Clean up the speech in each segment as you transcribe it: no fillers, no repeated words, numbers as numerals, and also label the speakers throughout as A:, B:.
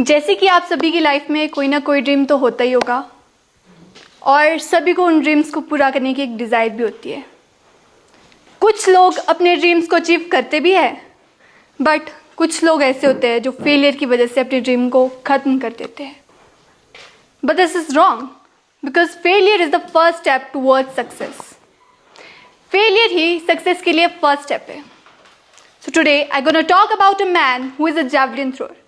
A: जैसे कि आप सभी की लाइफ में कोई ना कोई ड्रीम तो होता ही होगा और सभी को उन ड्रीम्स को पूरा करने की एक डिज़ायर भी होती है। कुछ लोग अपने ड्रीम्स को अचीव करते भी हैं, बट कुछ लोग ऐसे होते हैं जो फेलियर की वजह से अपने ड्रीम को ख़त्म कर देते हैं। But this is wrong, because failure is the first step towards success. Failure he success के लिए फर्स्ट स्टेप है। So today I gonna talk about a man who is a javelin thrower.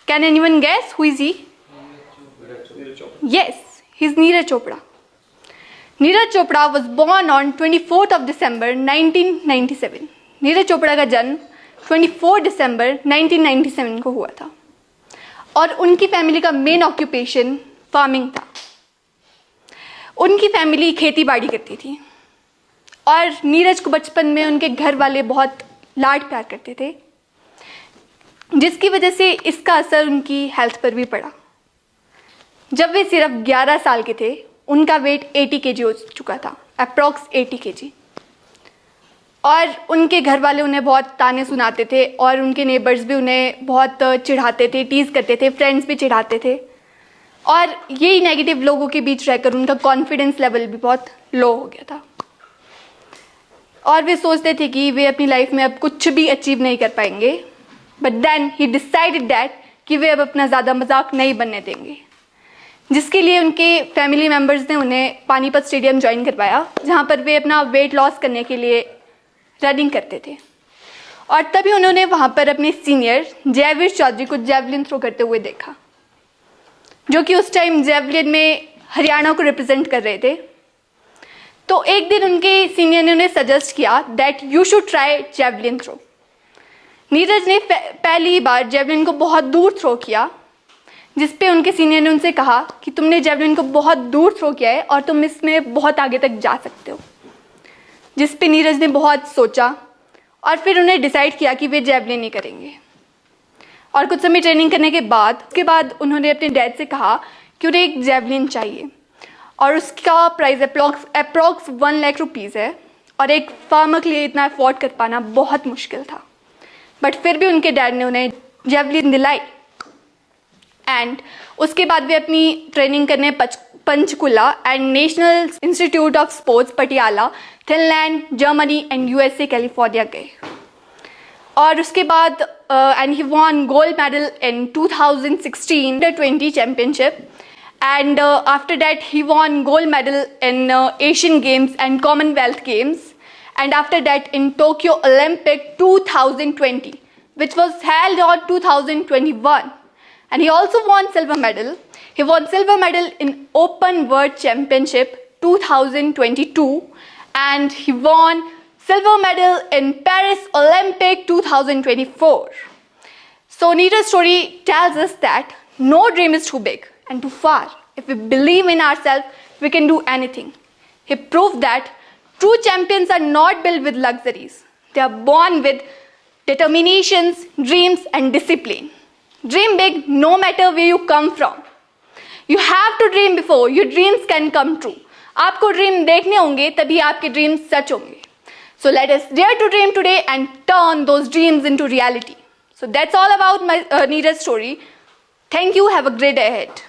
A: Can anyone guess who is he? Yes, he's Neeraj Chopra. Neeraj Chopra was born on 24th of December 1997. Neeraj Chopra का जन्म 24 दिसंबर 1997 को हुआ था और उनकी family का main occupation farming था। उनकी फैमिली खेती बाड़ी करती थी और नीरज को बचपन में उनके घर वाले बहुत लाड प्यार करते थे, जिसकी वजह से इसका असर उनकी हेल्थ पर भी पड़ा। जब वे सिर्फ 11 साल के थे, उनका वेट 80 kg हो चुका था, अप्रॉक्स 80 kg। और उनके घर वाले उन्हें बहुत ताने सुनाते थे और उनके नेबर्स भी उन्हें बहुत चिढ़ाते थे, टीज़ करते थे, फ्रेंड्स भी चिढ़ाते थे। और यही नेगेटिव लोगों के बीच रहकर उनका कॉन्फिडेंस लेवल भी बहुत लो हो गया था और वे सोचते थे कि वे अपनी लाइफ में अब कुछ भी अचीव नहीं कर पाएंगे। But then he decided that कि वे अब अपना ज़्यादा मजाक नहीं बनने देंगे, जिसके लिए उनके फैमिली मेम्बर्स ने उन्हें पानीपत स्टेडियम ज्वाइन करवाया, जहाँ पर वे अपना वेट लॉस करने के लिए रनिंग करते थे। और तभी उन्होंने वहाँ पर अपने सीनियर जयवीर चौधरी को जैवलिन थ्रो करते हुए देखा, जो कि उस टाइम जैवलिन में हरियाणा को रिप्रेजेंट कर रहे थे। तो एक दिन उनके सीनियर ने उन्हें सजेस्ट किया that you should try javelin throw. Neeraj ने पहली बार जैवलिन को बहुत दूर थ्रो किया, जिस पे उनके सीनियर ने उनसे कहा कि तुमने जैवलिन को बहुत दूर थ्रो किया है और तुम इसमें बहुत आगे तक जा सकते हो। जिस पे नीरज ने बहुत सोचा और फिर उन्हें डिसाइड किया कि वे जैवलिन ही करेंगे। और कुछ समय ट्रेनिंग करने के बाद उन्होंने अपने डैड से कहा कि उन्हें एक जैवलिन चाहिए और उसका प्राइस अप्रॉक्स 1 लाख रुपीज़ है और एक फार्मर के लिए इतना अफोर्ड कर पाना बहुत मुश्किल था। बट फिर भी उनके डैड ने उन्हें जैवलिन दिलाई एंड उसके बाद वे अपनी ट्रेनिंग करने Panchkula and national institute of sports Patiala, Finland, Germany and USA, California गए। और उसके बाद and he won gold medal in 2016 under twenty championship and after that he won gold medal in Asian games and commonwealth games. And after that in Tokyo Olympic 2020, which was held on 2021, and he also won silver medal. He won silver medal in Open World Championship 2022, and he won silver medal in Paris Olympic 2024. So Neeraj's story tells us that no dream is too big and too far. If we believe in ourselves, we can do anything. He proved that true champions are not built with luxuries. They are born with determinations, dreams and discipline. Dream big no matter where you come from. You have to dream before your dreams can come true. आपको dream देखने होंगे तभी आपके dreams सच होंगे. So let us dare to dream today and turn those dreams into reality. So that's all about my Neeraj story. Thank you. Have a great day ahead.